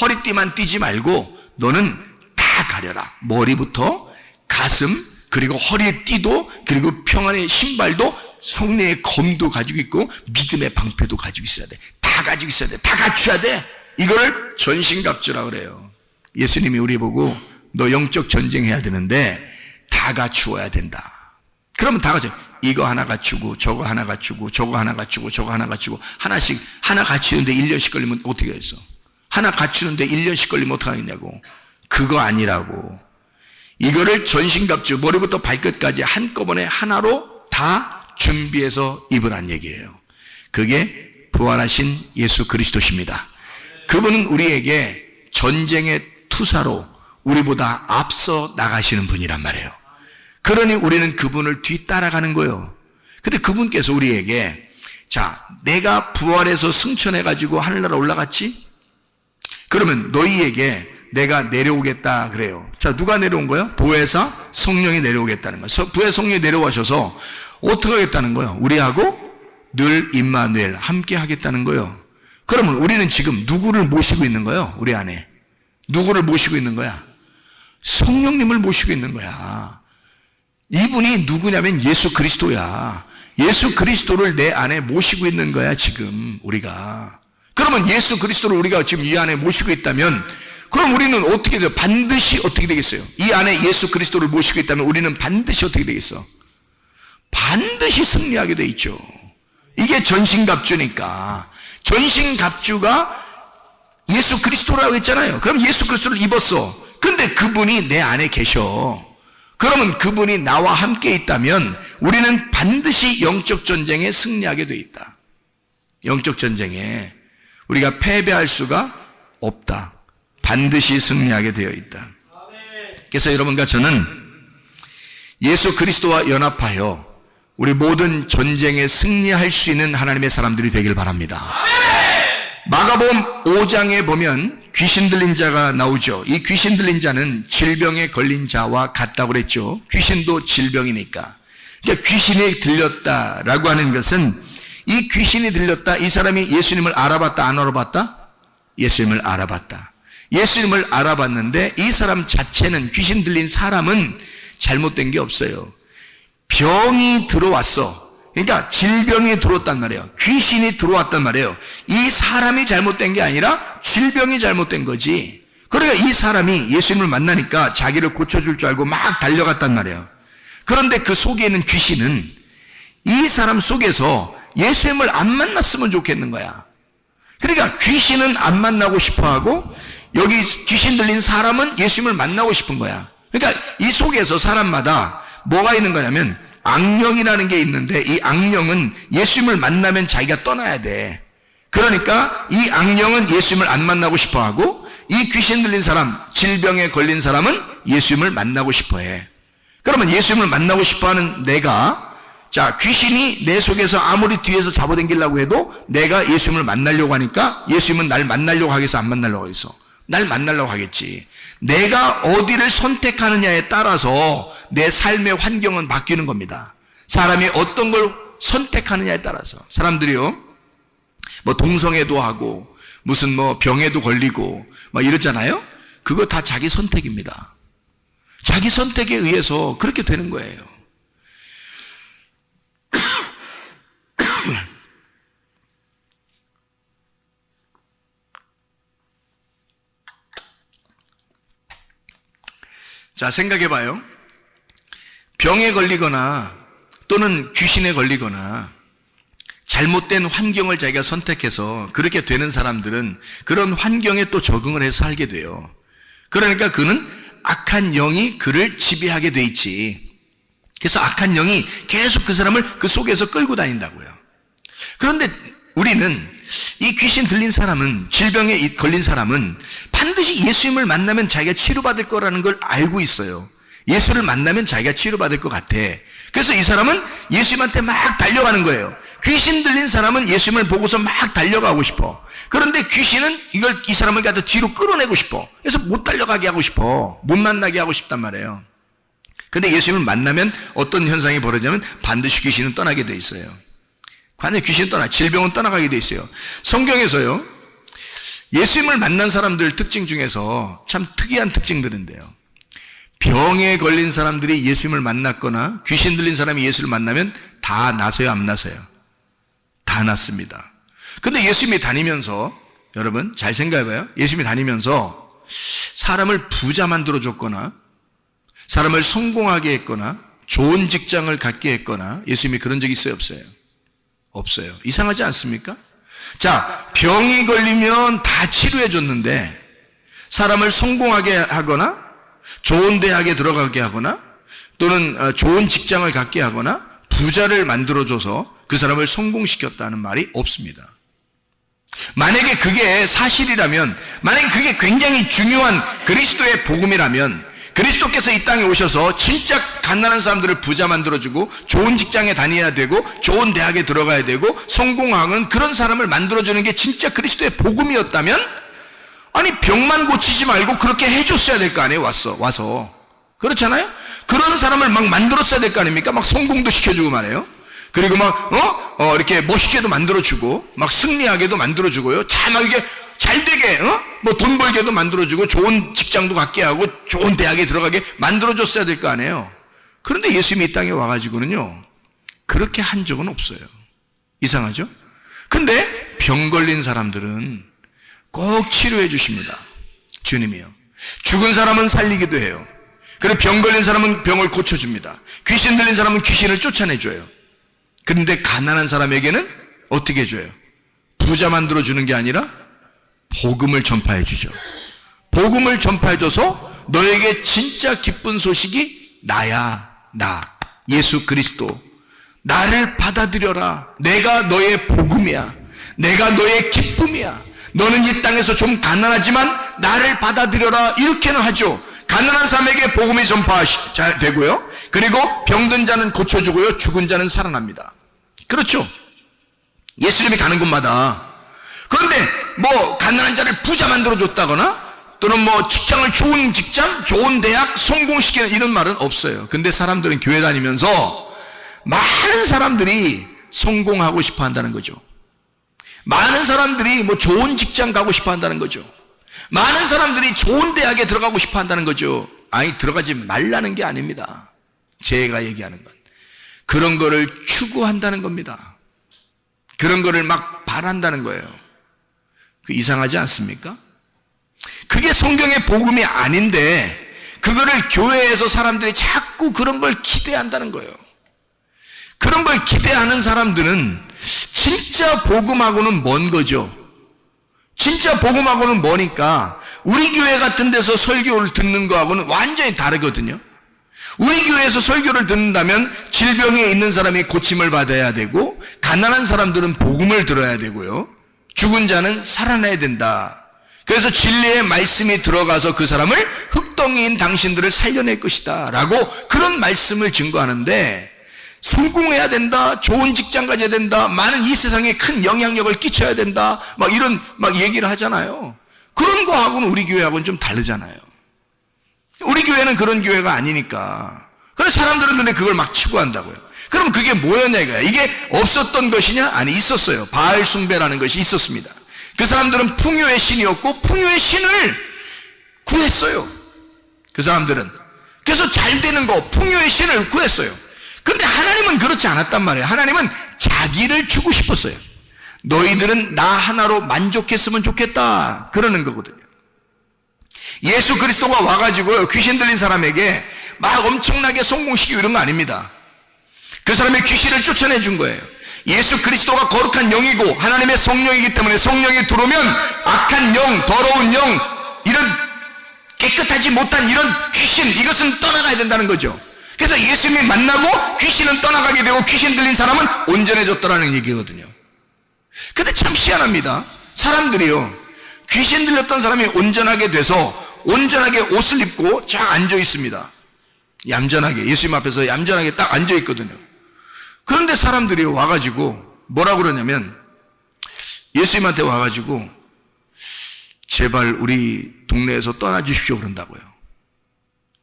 허리띠만 띠지 말고, 너는 다 가려라. 머리부터 가슴, 그리고 허리에 띠도, 그리고 평안의 신발도, 성령의 검도 가지고 있고, 믿음의 방패도 가지고 있어야 돼. 다 가지고 있어야 돼. 다 갖춰야 돼. 이거를 전신갑주라 그래요. 예수님이 우리 보고 너 영적 전쟁해야 되는데 다 갖추어야 된다. 그러면 다 갖춰. 이거 하나 갖추고 저거 하나 갖추고 저거 하나 갖추고 저거 하나 갖추고 하나씩 하나 갖추는데 1년씩 걸리면 어떻게 했어? 하나 갖추는데 1년씩 걸리면 어떡하겠냐고. 그거 아니라고. 이거를 전신갑주 머리부터 발끝까지 한꺼번에 하나로 다 준비해서 입으란 얘기예요. 그게 부활하신 예수 그리스도십니다. 그분은 우리에게 전쟁의 투사로 우리보다 앞서 나가시는 분이란 말이에요. 그러니 우리는 그분을 뒤따라가는 거예요. 근데 그분께서 우리에게 자, 내가 부활해서 승천해가지고 하늘나라 올라갔지? 그러면 너희에게 내가 내려오겠다 그래요. 자, 누가 내려온 거예요? 보혜사 성령이 내려오겠다는 거예요. 보혜 성령이 내려와셔서 어떻게 하겠다는 거예요? 우리하고 늘 임마누엘 함께 하겠다는 거예요. 그러면 우리는 지금 누구를 모시고 있는 거예요? 우리 안에 누구를 모시고 있는 거야? 성령님을 모시고 있는 거야. 이분이 누구냐면 예수 그리스도야. 예수 그리스도를 내 안에 모시고 있는 거야 지금 우리가. 그러면 예수 그리스도를 우리가 지금 이 안에 모시고 있다면 그럼 우리는 어떻게 돼요? 반드시 어떻게 되겠어요? 이 안에 예수 그리스도를 모시고 있다면 우리는 반드시 어떻게 되겠어? 반드시 승리하게 돼 있죠. 이게 전신갑주니까. 전신갑주가 예수 그리스도라고 했잖아요. 그럼 예수 그리스도를 입었어. 근데 그분이 내 안에 계셔. 그러면 그분이 나와 함께 있다면 우리는 반드시 영적 전쟁에 승리하게 돼 있다. 영적 전쟁에 우리가 패배할 수가 없다. 반드시 승리하게 되어 있다. 그래서 여러분과 저는 예수 그리스도와 연합하여 우리 모든 전쟁에 승리할 수 있는 하나님의 사람들이 되길 바랍니다. 마가복음 5장에 보면 귀신 들린 자가 나오죠. 이 귀신 들린 자는 질병에 걸린 자와 같다고 그랬죠. 귀신도 질병이니까. 그러니까 귀신이 들렸다라고 하는 것은 이 귀신이 들렸다. 이 사람이 예수님을 알아봤다 안 알아봤다? 예수님을 알아봤다. 예수님을 알아봤는데 이 사람 자체는 귀신 들린 사람은 잘못된 게 없어요. 병이 들어왔어. 그러니까 질병이 들어왔단 말이에요. 귀신이 들어왔단 말이에요. 이 사람이 잘못된 게 아니라 질병이 잘못된 거지. 그러니까 이 사람이 예수님을 만나니까 자기를 고쳐줄 줄 알고 막 달려갔단 말이에요. 그런데 그 속에 있는 귀신은 이 사람 속에서 예수님을 안 만났으면 좋겠는 거야. 그러니까 귀신은 안 만나고 싶어 하고 여기 귀신 들린 사람은 예수님을 만나고 싶은 거야. 그러니까 이 속에서 사람마다 뭐가 있는 거냐면 악령이라는 게 있는데 이 악령은 예수님을 만나면 자기가 떠나야 돼. 그러니까 이 악령은 예수님을 안 만나고 싶어 하고 이 귀신 들린 사람, 질병에 걸린 사람은 예수님을 만나고 싶어 해. 그러면 예수님을 만나고 싶어 하는 내가 자, 귀신이 내 속에서 아무리 뒤에서 잡아당기려고 해도 내가 예수님을 만나려고 하니까 예수님은 날 만나려고 하겠어, 안 만나려고 하겠어? 날 만나려고 하겠지. 내가 어디를 선택하느냐에 따라서 내 삶의 환경은 바뀌는 겁니다. 사람이 어떤 걸 선택하느냐에 따라서. 사람들이요, 뭐 동성애도 하고 무슨 뭐 병에도 걸리고 막 이러잖아요. 그거 다 자기 선택입니다. 자기 선택에 의해서 그렇게 되는 거예요. 자, 생각해봐요. 병에 걸리거나 또는 귀신에 걸리거나 잘못된 환경을 자기가 선택해서 그렇게 되는 사람들은 그런 환경에 또 적응을 해서 살게 돼요. 그러니까 그는 악한 영이 그를 지배하게 돼 있지. 그래서 악한 영이 계속 그 사람을 그 속에서 끌고 다닌다고요. 그런데 우리는 이 귀신 들린 사람은, 질병에 걸린 사람은 반드시 예수님을 만나면 자기가 치료받을 거라는 걸 알고 있어요. 예수를 만나면 자기가 치료받을 것 같아. 그래서 이 사람은 예수님한테 막 달려가는 거예요. 귀신 들린 사람은 예수님을 보고서 막 달려가고 싶어. 그런데 귀신은 이 사람을 갖다 뒤로 끌어내고 싶어. 그래서 못 달려가게 하고 싶어. 못 만나게 하고 싶단 말이에요. 근데 예수님을 만나면 어떤 현상이 벌어지냐면 반드시 귀신은 떠나게 돼 있어요. 반드시 귀신은 질병은 떠나가게 돼 있어요. 성경에서요, 예수님을 만난 사람들 특징 중에서 참 특이한 특징들인데요. 병에 걸린 사람들이 예수님을 만났거나 귀신 들린 사람이 예수를 만나면 다 나서요, 안 나서요? 다 났습니다. 근데 예수님이 다니면서, 여러분 잘 생각해봐요. 예수님이 다니면서 사람을 부자 만들어줬거나 사람을 성공하게 했거나 좋은 직장을 갖게 했거나 예수님이 그런 적이 있어요, 없어요? 없어요. 이상하지 않습니까? 자, 병이 걸리면 다 치료해 줬는데 사람을 성공하게 하거나 좋은 대학에 들어가게 하거나 또는 좋은 직장을 갖게 하거나 부자를 만들어줘서 그 사람을 성공시켰다는 말이 없습니다. 만약에 그게 사실이라면, 만약에 그게 굉장히 중요한 그리스도의 복음이라면 그리스도께서 이 땅에 오셔서 진짜 가난한 사람들을 부자 만들어주고 좋은 직장에 다녀야 되고 좋은 대학에 들어가야 되고 성공하는 그런 사람을 만들어주는 게 진짜 그리스도의 복음이었다면, 아니 병만 고치지 말고 그렇게 해줬어야 될 거 아니에요. 와서 그렇잖아요. 그런 사람을 막 만들었어야 될 거 아닙니까? 막 성공도 시켜주고 말이에요. 그리고 막 이렇게 멋있게도 만들어주고 막 승리하게도 만들어주고요. 막 이게 잘 되게 뭐 돈 벌게도 만들어주고 좋은 직장도 갖게 하고 좋은 대학에 들어가게 만들어줬어야 될 거 아니에요. 그런데 예수님이 이 땅에 와가지고는요, 그렇게 한 적은 없어요. 이상하죠? 근데 병 걸린 사람들은 꼭 치료해 주십니다. 주님이요. 죽은 사람은 살리기도 해요. 그리고 병 걸린 사람은 병을 고쳐줍니다. 귀신 들린 사람은 귀신을 쫓아내줘요. 그런데 가난한 사람에게는 어떻게 해줘요? 부자 만들어주는 게 아니라 복음을 전파해 주죠. 복음을 전파해 줘서 너에게 진짜 기쁜 소식이 나야, 나 예수 그리스도, 나를 받아들여라. 내가 너의 복음이야. 내가 너의 기쁨이야. 너는 이 땅에서 좀 가난하지만 나를 받아들여라. 이렇게는 하죠. 가난한 사람에게 복음이 전파되고요. 그리고 병든 자는 고쳐주고요. 죽은 자는 살아납니다. 그렇죠? 예수님이 가는 곳마다. 그런데 뭐 가난한 자를 부자 만들어줬다거나 또는 뭐 직장을 좋은 직장, 좋은 대학 성공시키는 이런 말은 없어요. 근데 사람들은 교회 다니면서 많은 사람들이 성공하고 싶어 한다는 거죠. 많은 사람들이 뭐 좋은 직장 가고 싶어 한다는 거죠. 많은 사람들이 좋은 대학에 들어가고 싶어 한다는 거죠. 아니, 들어가지 말라는 게 아닙니다. 제가 얘기하는 건 그런 거를 추구한다는 겁니다. 그런 거를 막 바란다는 거예요. 그 이상하지 않습니까? 그게 성경의 복음이 아닌데 그거를 교회에서 사람들이 자꾸 그런 걸 기대한다는 거예요. 그런 걸 기대하는 사람들은 진짜 복음하고는 먼 거죠. 진짜 복음하고는 뭐니까 우리 교회 같은 데서 설교를 듣는 거하고는 완전히 다르거든요. 우리 교회에서 설교를 듣는다면 질병에 있는 사람이 고침을 받아야 되고, 가난한 사람들은 복음을 들어야 되고요, 죽은 자는 살아나야 된다. 그래서 진리의 말씀이 들어가서 그 사람을 흙덩이인 당신들을 살려낼 것이다 라고 그런 말씀을 증거하는데, 성공해야 된다, 좋은 직장 가져야 된다, 많은 이 세상에 큰 영향력을 끼쳐야 된다, 이런 얘기를 하잖아요. 그런 거하고는 우리 교회하고는 좀 다르잖아요. 우리 교회는 그런 교회가 아니니까. 그래서 사람들은 근데 그걸 막 추구한다고요. 그럼 그게 뭐였냐 이거야. 이게 없었던 것이냐? 아니, 있었어요. 바알 숭배라는 것이 있었습니다. 그 사람들은 풍요의 신이었고 풍요의 신을 구했어요. 그 사람들은. 그래서 잘 되는 거, 풍요의 신을 구했어요. 근데 하나님은 그렇지 않았단 말이에요. 하나님은 자기를 주고 싶었어요. 너희들은 나 하나로 만족했으면 좋겠다, 그러는 거거든요. 예수 그리스도가 와가지고 귀신 들린 사람에게 막 엄청나게 성공시키고 이런 거 아닙니다. 그 사람의 귀신을 쫓아내 준 거예요. 예수 그리스도가 거룩한 영이고 하나님의 성령이기 때문에 성령이 들어오면 악한 영, 더러운 영, 이런 깨끗하지 못한 이런 귀신, 이것은 떠나가야 된다는 거죠. 그래서 예수님이 만나고 귀신은 떠나가게 되고 귀신 들린 사람은 온전해졌더라는 얘기거든요. 근데 참 희한합니다. 사람들이요, 귀신 들렸던 사람이 온전하게 돼서 온전하게 옷을 입고 쫙 앉아 있습니다. 얌전하게, 예수님 앞에서 얌전하게 딱 앉아 있거든요. 그런데 사람들이 와가지고 뭐라고 그러냐면, 예수님한테 와가지고 제발 우리 동네에서 떠나주십시오 그런다고요.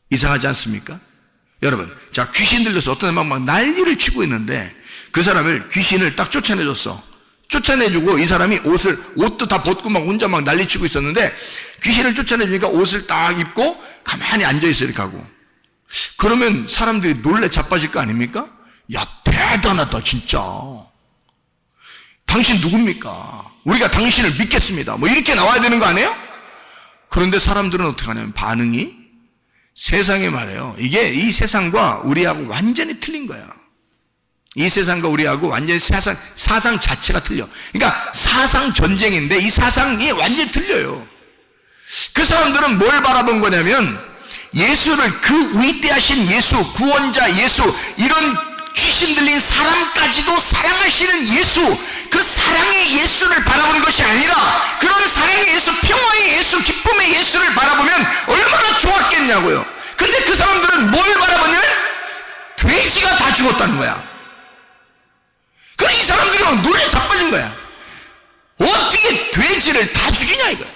이상하지 않습니까? 여러분, 자, 귀신 들려서 어떤 사람은 막 난리를 치고 있는데 그 사람을, 귀신을 딱 쫓아내줬어. 쫓아내주고 이 사람이 옷도 다 벗고 막 혼자 막 난리치고 있었는데, 귀신을 쫓아내주니까 옷을 딱 입고 가만히 앉아있어 이렇게 하고. 그러면 사람들이 놀래 자빠질 거 아닙니까? 야, 대단하다 진짜, 당신 누굽니까? 우리가 당신을 믿겠습니다, 이렇게 나와야 되는 거 아니에요? 그런데 사람들은 어떻게 하냐면 반응이, 세상에 말해요, 이게 이 세상과 우리하고 완전히 틀린 거야. 이 세상과 우리하고 완전히 사상 자체가 틀려. 그러니까 사상 전쟁인데 이 사상이 완전히 틀려요. 그 사람들은 뭘 바라본 거냐면, 예수를, 그 위대하신 예수, 구원자 예수, 이런 귀신 들린 사람까지도 사랑하시는 예수, 그 사랑의 예수를 바라보는 것이 아니라 그런 사랑의 예수, 평화의 예수, 기쁨의 예수를 바라보면 얼마나 좋았겠냐고요. 근데 그 사람들은 뭘 바라보냐면 돼지가 다 죽었다는 거야. 그래, 이 사람들이 막 놀래 자빠진 거야. 어떻게 돼지를 다 죽이냐 이거야.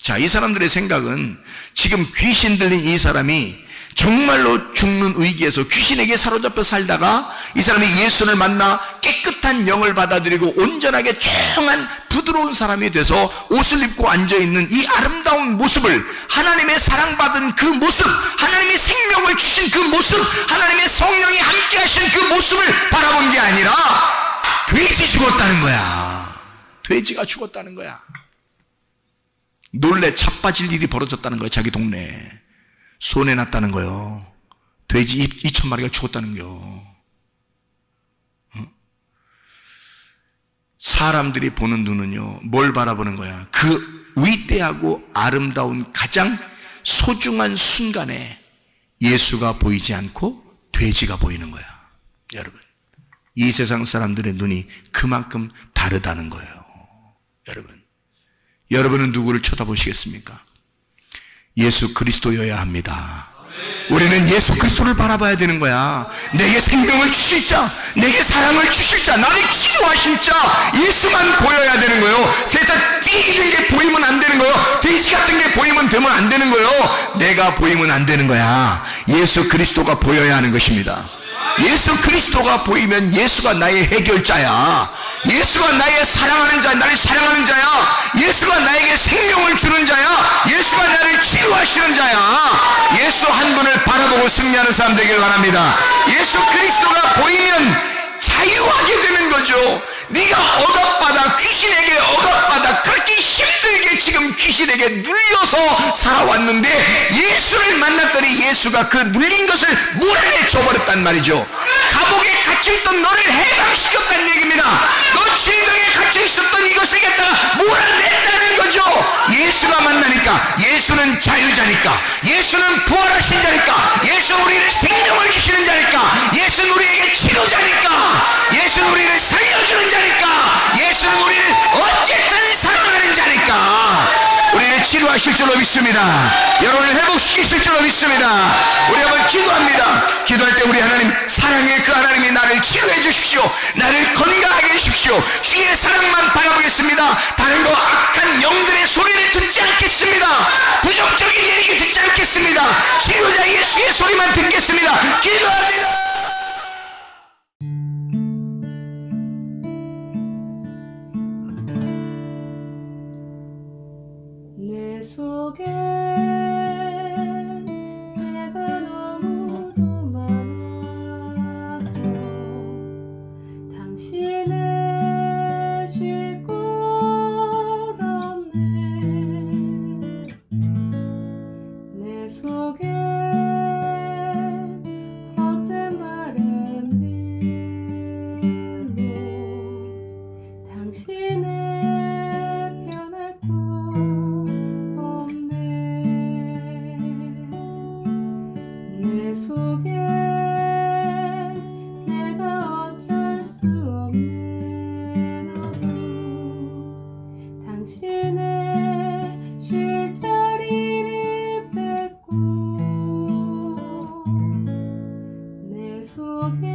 자, 이 사람들의 생각은 지금 귀신 들린 이 사람이 정말로 죽는 위기에서 귀신에게 사로잡혀 살다가 이 사람이 예수를 만나 깨끗한 영을 받아들이고 온전하게 조용한 부드러운 사람이 돼서 옷을 입고 앉아있는 이 아름다운 모습을, 하나님의 사랑받은 그 모습, 하나님이 생명을 주신 그 모습, 하나님의 성령이 함께 하신 그 모습을 바라본 게 아니라 돼지 죽었다는 거야. 돼지가 죽었다는 거야. 놀래 자빠질 일이 벌어졌다는 거야. 자기 동네에 손해 났다는 거요. 돼지 2,000마리가 죽었다는 거. 사람들이 보는 눈은요, 뭘 바라보는 거야? 그 위대하고 아름다운 가장 소중한 순간에 예수가 보이지 않고 돼지가 보이는 거야. 여러분, 이 세상 사람들의 눈이 그만큼 다르다는 거예요. 여러분은 누구를 쳐다보시겠습니까? 예수 그리스도여야 합니다. 우리는 예수 그리스도를 바라봐야 되는 거야. 내게 생명을 주실 자, 내게 사랑을 주실 자, 나를 치료하실 자, 예수만 보여야 되는 거예요. 세상 띠기는 게 보이면 안 되는 거예요. 돼지 같은 게 보이면 되면 안 되는 거예요. 내가 보이면 안 되는 거야. 예수 그리스도가 보여야 하는 것입니다. 예수 그리스도가 보이면 예수가 나의 해결자야. 예수가 나의 사랑하는 자, 나를 사랑하는 자야. 예수가 나에게 생명을 주는 자야. 예수가 나를 치유하시는 자야. 예수 한 분을 바라보고 승리하는 사람 되길 바랍니다. 예수 그리스도가 보이면 자유하게 되는 거죠. 네가 억압받아, 귀신에게 억압받아 그렇게 힘들게 지금 귀신에게 눌려서 살아왔는데, 예수를 만났더니 예수가 그 눌린 것을 몰아내 줘버렸단 말이죠. 감옥에 갇혀있던 너를 해방시켰다는 얘기입니다. 너 질병에 갇혀있었던 이것을 갖다가 몰아냈다는 거죠. 예수가 만나니까, 예수는 자유자니까, 예수는 부활하신 자니까, 예수는 우리를 생명을 주시는 자니까, 예수는 우리에게 치료자니까, 예수는 우리를 살려주는 자니까, 예수는 우리를 어쨌든 사랑하는 자니까 우리를 치료하실 줄로 믿습니다. 여러분을 회복시키실 줄로 믿습니다. 우리 한번 기도합니다. 기도할 때 우리 하나님, 사랑의 그 하나님이 나를 치료해 주십시오. 나를 건강하게 해주십시오. 주의 사랑만 바라보겠습니다. 다른 거 악한 영들의 소리를 듣지 않겠습니다. 부정적인 얘기 듣지 않겠습니다. 치료자 예수의 소리만 듣겠습니다. 기도합니다. 내 속에 내가 너무도 많아서 당신을 쉴 곳 없네. 내 속에 헛된 바램들로 당신을 변할 곳 내 속에 내가 어쩔 수 없는 어둠, 당신의 쉴 자리를 뺏고 내 속에